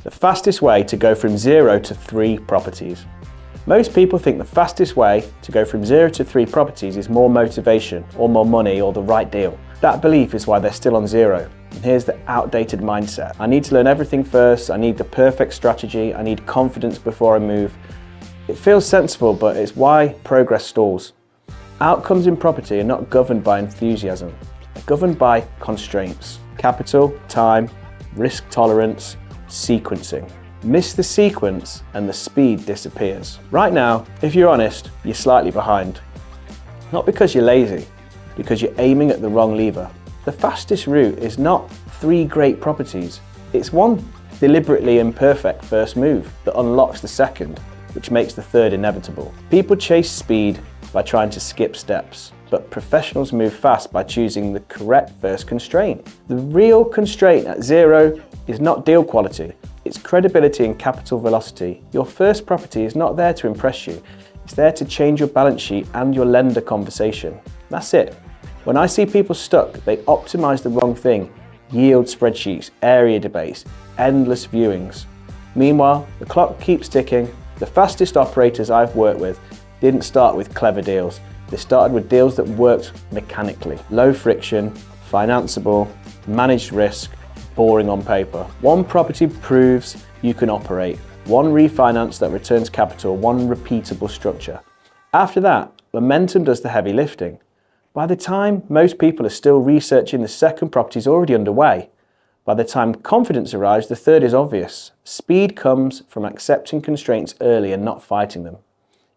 The fastest way to go from 0 to 3 properties. Most people think the fastest way to go from 0 to 3 properties is more motivation or more money or the right deal. That belief is why they're still on 0. And here's the outdated mindset. I need to learn everything first, I need the perfect strategy, I need confidence before I move. It feels sensible, but it's why progress stalls. Outcomes in property are not governed by enthusiasm. They're governed by constraints. Capital, time, risk tolerance, sequencing. Miss the sequence and the speed disappears. Right now, if you're honest, you're slightly behind. Not because you're lazy, because you're aiming at the wrong lever. The fastest route is not 3 great properties. It's one deliberately imperfect first move that unlocks the second, which makes the third inevitable. People chase speed by trying to skip steps, but professionals move fast by choosing the correct first constraint. The real constraint at 0 is not deal quality, it's credibility and capital velocity. Your first property is not there to impress you, it's there to change your balance sheet and your lender conversation. That's it. When I see people stuck, they optimize the wrong thing. Yield spreadsheets, area debates, endless viewings. Meanwhile, the clock keeps ticking. The fastest operators I've worked with didn't start with clever deals. They started with deals that worked mechanically. Low friction, financeable, managed risk, boring on paper. One property proves you can operate. One refinance that returns capital, one repeatable structure. After that, momentum does the heavy lifting. By the time most people are still researching, the second property is already underway. By the time confidence arrives, the third is obvious. Speed comes from accepting constraints early and not fighting them.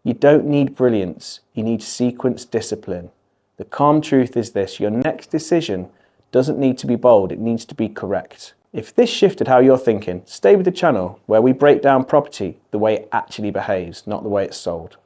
You don't need brilliance, you need sequence discipline. The calm truth is this: your next decision doesn't need to be bold, it needs to be correct. If this shifted how you're thinking, stay with the channel where we break down property the way it actually behaves, not the way it's sold.